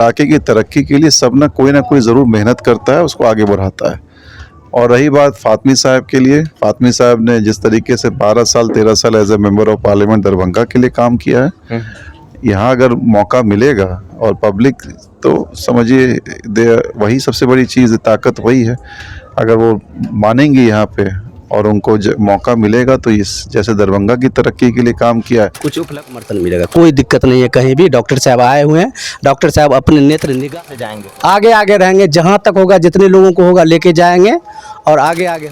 इलाके की तरक्की के लिए सब ना कोई ज़रूर मेहनत करता है, उसको आगे बढ़ाता है। और रही बात फातमी साहब के लिए, फातमी साहब ने जिस तरीके से 12 साल 13 साल as a member of parliament Darbhanga के लिए काम किया है, यहाँ अगर मौका मिलेगा और पब्लिक तो समझिए वही सबसे बड़ी चीज़, ताकत वही है। अगर वो मानेंगी यहाँ पे और उनको मौका मिलेगा तो इस जैसे दरभंगा की तरक्की के लिए काम किया है, कुछ उपलब्ध समर्थन मिलेगा। कोई दिक्कत नहीं है कहीं भी। डॉक्टर साहब आए हुए हैं, डॉक्टर साहब अपने नेत्र निगाह से जाएंगे, आगे आगे रहेंगे, जहाँ तक होगा जितने लोगों को होगा लेके जाएंगे और आगे आगे।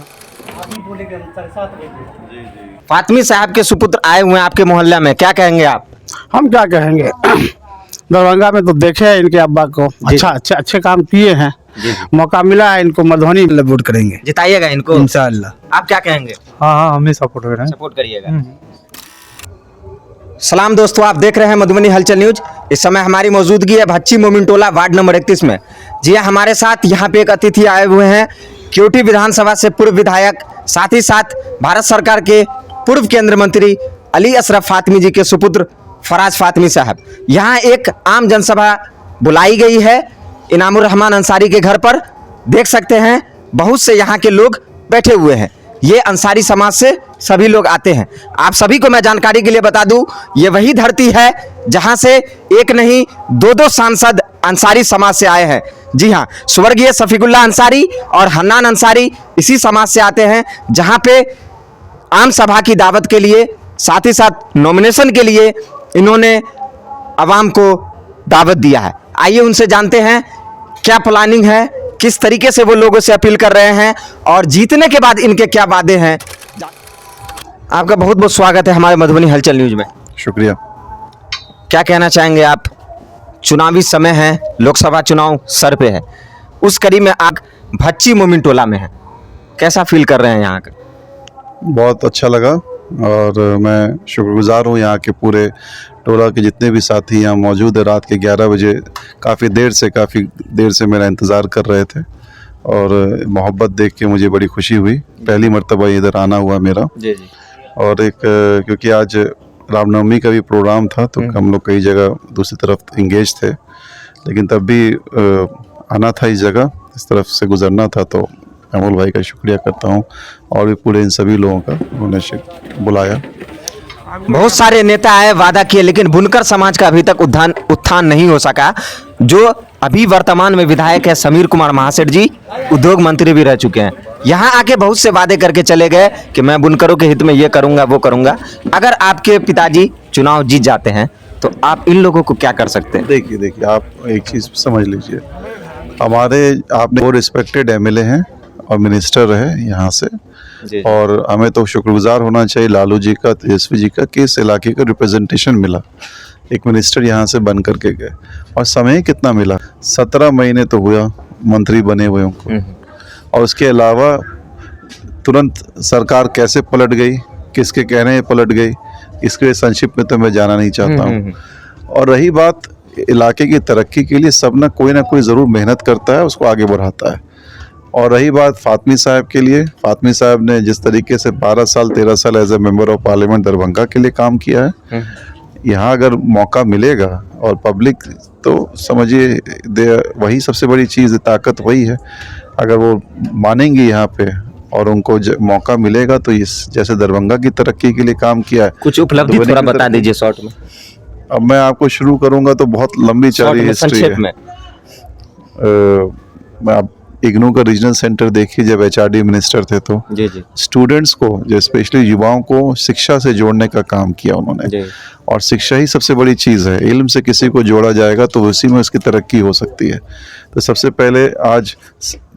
फातमी साहब के सुपुत्र आए हुए हैं आपके मोहल्ला में, क्या कहेंगे आप? हम क्या कहेंगे, दरभंगा में तो देखे हैं इनके अब्बा को, अच्छे काम किए हैं। मौका मिला है इनको, मधुबनी वोट करेंगे, जिताइएगा इनको इंशाअल्लाह। आप क्या कहेंगे? हाँ हम ही सपोर्ट कर रहे हैं। सपोर्ट करिएगा। सलाम दोस्तों, आप देख रहे हैं मधुबनी हलचल न्यूज। इस समय हमारी मौजूदगी है भच्ची मोमिन टोला वार्ड नंबर 31 में। जी हाँ, हमारे साथ यहाँ पे एक अतिथि आए हुए हैं, क्योटी विधानसभा से पूर्व विधायक, साथ ही साथ भारत सरकार के पूर्व केंद्रीय मंत्री अली अशरफ फातमी जी के सुपुत्र फराज फातमी साहब। यहाँ एक आम जनसभा बुलाई गई है इनामुर रहमान अंसारी के घर पर। देख सकते हैं बहुत से यहाँ के लोग बैठे हुए हैं। ये अंसारी समाज से सभी लोग आते हैं। आप सभी को मैं जानकारी के लिए बता दूं, ये वही धरती है जहां से एक नहीं दो सांसद अंसारी समाज से आए हैं। जी हाँ, स्वर्गीय शफीकुल्लाह अंसारी और हन्नान अंसारी इसी समाज से आते हैं, जहां पे आम सभा की दावत के लिए, साथ ही साथ नॉमिनेशन के लिए इन्होंने आवाम को दावत दिया है। आइए उनसे जानते हैं क्या प्लानिंग है, किस तरीके से वो लोगों से अपील कर रहे हैं और जीतने के बाद इनके क्या वादे हैं। आपका बहुत बहुत स्वागत है हमारे मधुबनी हलचल न्यूज में। शुक्रिया। क्या कहना चाहेंगे आप? चुनावी समय है, लोकसभा चुनाव सर पे है, उस कड़ी में आप भच्ची मोमिन टोला में हैं, कैसा फील कर रहे हैं यहाँ का? बहुत अच्छा लगा और मैं शुक्रगुजार हूँ यहाँ के पूरे टोला के जितने भी साथी यहाँ मौजूद है। रात के 11 बजे काफ़ी देर से मेरा इंतज़ार कर रहे थे और मोहब्बत देख के मुझे बड़ी खुशी हुई। पहली मर्तबा इधर आना हुआ मेरा। जी जी। और एक क्योंकि आज रामनवमी का भी प्रोग्राम था तो हम लोग कई जगह दूसरी तरफ इंगेज थे, लेकिन तब भी आना था इस जगह, इस तरफ से गुजरना था। तो अमोल भाई का शुक्रिया करता हूँ और भी पूरे इन सभी लोगों का, उन्होंने बुलाया। बहुत सारे नेता आए, वादा किए, लेकिन बुनकर समाज का अभी तक उत्थान नहीं हो सका। जो अभी वर्तमान में विधायक है समीर कुमार महासेठ जी, उद्योग मंत्री भी रह चुके हैं, यहाँ आके बहुत से वादे करके चले गए कि मैं बुनकरों के हित में ये करूंगा वो करूंगा। अगर आपके पिताजी चुनाव जीत जाते हैं तो आप इन लोगों को क्या कर सकते हैं? देखिए आप एक चीज़ समझ लीजिए, आपने वो रिस्पेक्टेड एमएलए हैं और मिनिस्टर रहे यहाँ से, और हमें तो शुक्रगुजार होना चाहिए लालू जी का, तेजस्वी जी का, कि इस इलाके का रिप्रेजेंटेशन मिला। एक मिनिस्टर यहाँ से बन करके गए और समय कितना मिला, 17 महीने तो हुआ मंत्री बने हुए उनको। और उसके अलावा तुरंत सरकार कैसे पलट गई, किसके कहने पलट गई, इसके संक्षिप्त में तो मैं जाना नहीं चाहता हूँ। और रही बात इलाके की तरक्की के लिए सब ना कोई ज़रूर मेहनत करता है, उसको आगे बढ़ाता है। और रही बात फातमी साहब के लिए, फातमी साहब ने जिस तरीके से 12 साल 13 साल as a member of parliament Darbhanga के लिए काम किया है, यहाँ अगर मौका मिलेगा और पब्लिक तो समझिए वही सबसे बड़ी चीज़, ताकत वही है। अगर वो मानेंगी यहाँ पे और उनको मौका मिलेगा तो इस जैसे दरभंगा की तरक्की के लिए काम किया है। कुछ उपलब्धि थोड़ा बता दीजिए शॉर्ट में। अब मैं आपको शुरू करूंगा तो बहुत लंबी चौड़ी हिस्ट्री है। मैं आप इग्नू का रीजनल सेंटर देखिए, जब एचआरडी मिनिस्टर थे तो जी जी। स्टूडेंट्स को, जो स्पेशली युवाओं को शिक्षा से जोड़ने का काम किया उन्होंने। और शिक्षा ही सबसे बड़ी चीज़ है। इल्म से किसी को जोड़ा जाएगा तो उसी में उसकी तरक्की हो सकती है। तो सबसे पहले आज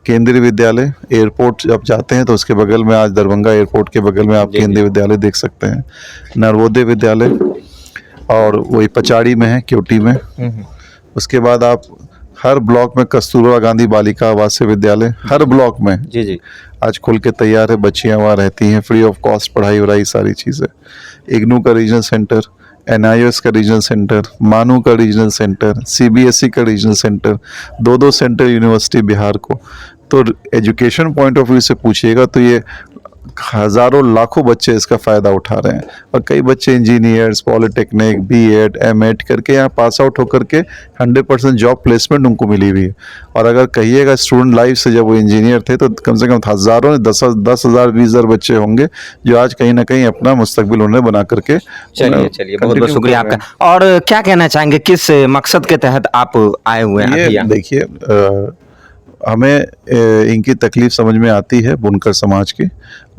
केंद्रीय विद्यालय, एयरपोर्ट जब जाते हैं तो उसके बगल में, आज दरभंगा एयरपोर्ट के बगल में आप केंद्रीय विद्यालय देख सकते हैं, नवोदय विद्यालय, और वही पचाड़ी में है, क्योटी में। उसके बाद आप हर ब्लॉक में कस्तूरबा गांधी बालिका आवासीय विद्यालय, हर ब्लॉक में जी जी आज खुल के तैयार है, बच्चियां वहाँ रहती हैं, फ्री ऑफ कॉस्ट पढ़ाई वढ़ाई सारी चीज़ें। इग्नू का रीजनल सेंटर, एनआईएस का रीजनल सेंटर, मानू का रीजनल सेंटर, सीबीएसई का रीजनल सेंटर, दो सेंटर यूनिवर्सिटी बिहार को। तो एजुकेशन पॉइंट ऑफ व्यू से पूछिएगा तो ये हज़ारों लाखों बच्चे इसका फ़ायदा उठा रहे हैं और कई बच्चे इंजीनियर्स, पॉलिटेक्निक, बीएड, एमएड करके यहाँ पास आउट होकर के 100% जॉब प्लेसमेंट उनको मिली हुई है। और अगर कहिएगा स्टूडेंट लाइफ से जब वो इंजीनियर थे तो कम से कम हज़ारों 10,000 20,000 बच्चे होंगे जो आज कहीं ना कहीं अपना मुस्तकबिल उन्हें बना करके चलिए बहुत बहुत शुक्रिया आपका। और क्या कहना चाहेंगे, किस मकसद के तहत आप आए हुए हैं अभी ये यहाँ? देखिए हमें इनकी तकलीफ समझ में आती है बुनकर समाज की,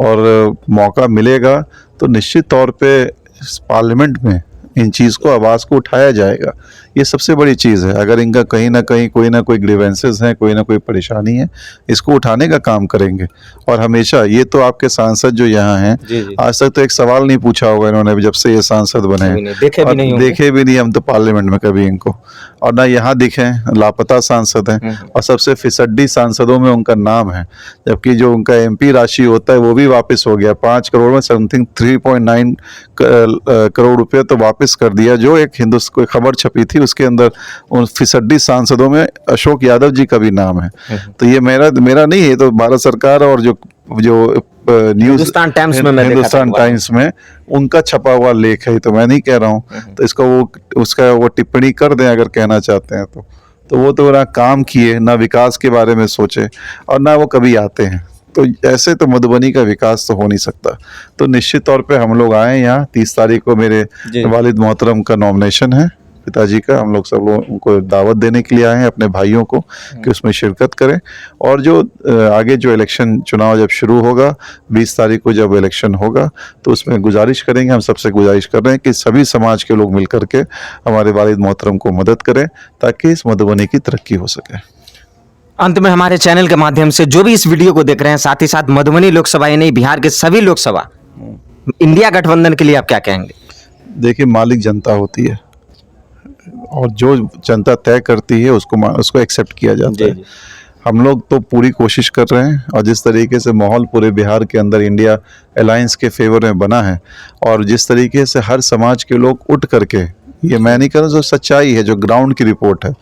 और मौका मिलेगा तो निश्चित तौर पे इस पार्लियामेंट में इन चीज़ को आवाज़ को उठाया जाएगा। ये सबसे बड़ी चीज़ है। अगर इनका कहीं ना कहीं कोई ना कोई ग्रीवेंसेस हैं, कोई ना कोई परेशानी है, इसको उठाने का काम करेंगे। और हमेशा ये तो आपके सांसद जो यहाँ हैं, आज तक तो एक सवाल नहीं पूछा होगा इन्होंने जब से ये सांसद बने हैं। देखे भी और नहीं होंगे। देखे भी नहीं हम तो पार्लियामेंट में कभी इनको, और ना यहाँ दिखे, लापता सांसद हैं और सबसे फिसड्डी सांसदों में उनका नाम है। जबकि जो उनका एमपी राशि होता है वो भी वापस हो गया, 5 करोड़ में समथिंग 3.9 करोड़ रुपए तो वापस कर दिया। जो एक हिंदुस्तान खबर छपी थी उसके अंदर उन फिसड्डी सांसदों में अशोक यादव जी का भी नाम है। तो ये मेरा नहीं है, तो भारत सरकार और जो न्यूज़ हिंदुस्तान टाइम्स में मैं देखा था हिंदुस्तान हुआ। टाइम्स में उनका छपा हुआ लेख है, तो मैं नहीं कह रहा हूँ। तो इसको उसका वो टिप्पणी कर दें अगर कहना चाहते हैं तो वो तो ना काम किए, ना विकास के बारे में सोचे, और ना वो कभी आते हैं। तो ऐसे तो मधुबनी का विकास तो हो नहीं सकता। तो निश्चित तौर पे हम लोग आए यहाँ। 30 तारीख को मेरे वालिद मोहतरम का नॉमिनेशन है, पिताजी का। हम लोग सब लोग उनको दावत देने के लिए आए हैं अपने भाइयों को कि उसमें शिरकत करें। और जो आगे जो इलेक्शन चुनाव जब शुरू होगा 20 तारीख को जब इलेक्शन होगा तो उसमें गुजारिश करेंगे, हम सबसे गुजारिश कर रहे हैं कि सभी समाज के लोग मिल करके हमारे वालिद मोहतरम को मदद करें ताकि इस मधुबनी की तरक्की हो सके। अंत में हमारे चैनल के माध्यम से जो भी इस वीडियो को देख रहे हैं, साथ ही साथ मधुबनी लोकसभा ही नहीं बिहार के सभी लोकसभा इंडिया गठबंधन के लिए आप क्या कहेंगे? देखिए, मालिक जनता होती है और जो जनता तय करती है उसको एक्सेप्ट किया जाता है। हम लोग तो पूरी कोशिश कर रहे हैं, और जिस तरीके से माहौल पूरे बिहार के अंदर इंडिया अलायंस के फेवर में बना है, और जिस तरीके से हर समाज के लोग उठ करके, ये मैं नहीं कर रहा, जो सच्चाई है, जो ग्राउंड की रिपोर्ट है,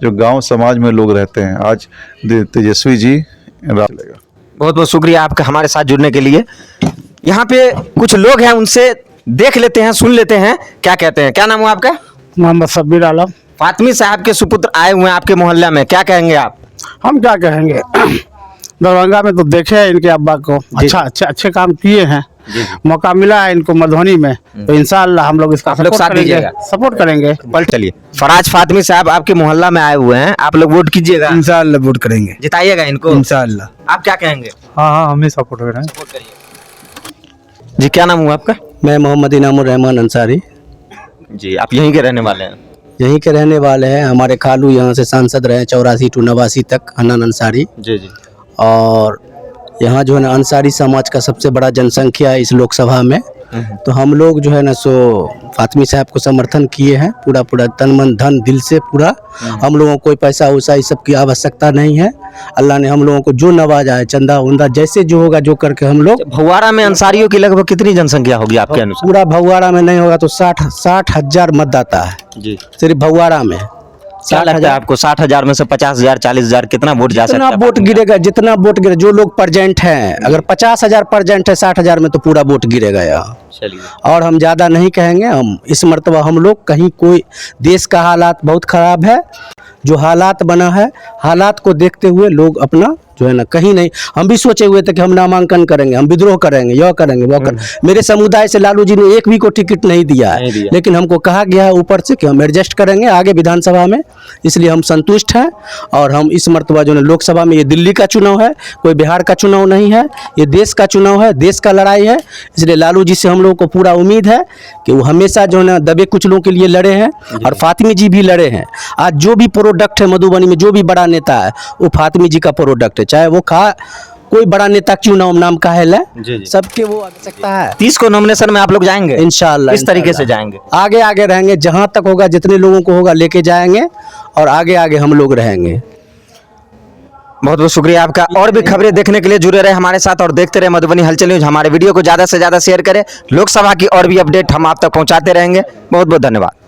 जो गांव समाज में लोग रहते हैं, आज तेजस्वी जी चलेगा। बहुत बहुत शुक्रिया आपका हमारे साथ जुड़ने के लिए। यहाँ पे कुछ लोग हैं, उनसे देख लेते हैं, सुन लेते हैं क्या कहते हैं। क्या नाम हुआ आपका? मोहम्मद शब्बीर आलम। फातमी साहब के सुपुत्र आए हुए हैं आपके मोहल्ला में, क्या कहेंगे आप? हम क्या कहेंगे, दरभंगा में तो देखे हैं इनके अब्बा को, अच्छे काम किए हैं। मौका मिला है इनको मधुबनी में, तो इंशाअल्लाह हम लोग इसका सपोर्ट करेंगे। चलिए, फराज फातमी साहब आपके मोहल्ला में आए हुए हैं, आप लोग वोट कीजिएगा, इंशाअल्लाह वोट करेंगे, जिताइएगा इनको इंशाअल्लाह। आप क्या कहेंगे? हाँ हम ही सपोर्ट कर रहे हैं। जी, क्या नाम हुआ आपका? मैं मोहम्मद इनामुर रहमान अंसारी। जी, आप यहीं के रहने वाले हैं? यहीं के रहने वाले हैं। हमारे खालू यहाँ से सांसद रहे 84 to 89 तक, हन्नान अंसारी। जी जी। और यहाँ जो है ना अंसारी समाज का सबसे बड़ा जनसंख्या है इस लोकसभा में। तो हम लोग जो है ना सो फातमी साहब को समर्थन किए हैं, पूरा तन मन धन दिल से पूरा। हम लोगों को कोई पैसा वैसा इस सब की आवश्यकता नहीं है। अल्लाह ने हम लोगों को जो नवाजा है, चंदा उंदा जैसे जो होगा जो करके हम लोग। भगवाड़ा में अंसारियों की लगभग कितनी जनसंख्या होगी आपके अनुसार? पूरा भगवाड़ा में नहीं होगा तो 60 हजार मतदाता है जी, सिर्फ भगवाड़ा में। क्या लगता है आपको 60,000 में से 50,000 40,000 कितना वोट जा सकता है? जितना वोट गिरेगा, जितना वोट गिरे, जो लोग प्रजेंट हैं, अगर 50,000 प्रजेंट है 60,000 में तो पूरा वोट गिरेगा यहाँ। चलिए, और हम ज़्यादा नहीं कहेंगे। हम इस मर्तबा हम लोग कहीं कोई, देश का हालात बहुत ख़राब है, जो हालात बना है, हालात को देखते हुए लोग अपना जो है ना कहीं नहीं। हम भी सोचे हुए थे कि हम नामांकन करेंगे, हम विद्रोह करेंगे, यह करेंगे वो करेंगे। मेरे समुदाय से लालू जी ने एक भी को टिकट नहीं दिया है, लेकिन हमको कहा गया है ऊपर से कि हम एडजस्ट करेंगे आगे विधानसभा में, इसलिए हम संतुष्ट हैं। और हम इस मर्तबा जो है लोकसभा में, ये दिल्ली का चुनाव है, कोई बिहार का चुनाव नहीं है, ये देश का चुनाव है, देश का लड़ाई है। इसलिए लालू जी से हम लोगों को पूरा उम्मीद है कि वो हमेशा जो है ना दबे कुचलों के लिए लड़े हैं, और फातिमी जी भी लड़े हैं। आज जो भी प्रोडक्ट है मधुबनी में, जो भी बड़ा नेता है, वो फातिमी जी का प्रोडक्ट है। चाहे वो कोई बड़ा नेता क्यों नाम का है, सबके वो आवश्यकता है। 30 को नॉमिनेशन में आप लोग जाएंगे इंशाअल्लाह। इस तरीके से जाएंगे, आगे रहेंगे, जहां तक होगा, जितने लोगों को होगा लेके जाएंगे, और आगे हम लोग रहेंगे। बहुत बहुत शुक्रिया आपका। और भी खबरें देखने के लिए जुड़े रहे हमारे साथ और देखते रहे मधुबनी हलचल न्यूज। हमारे वीडियो को ज़्यादा से ज़्यादा शेयर करें। लोकसभा की और भी अपडेट हम आप तक पहुंचाते रहेंगे। बहुत बहुत धन्यवाद।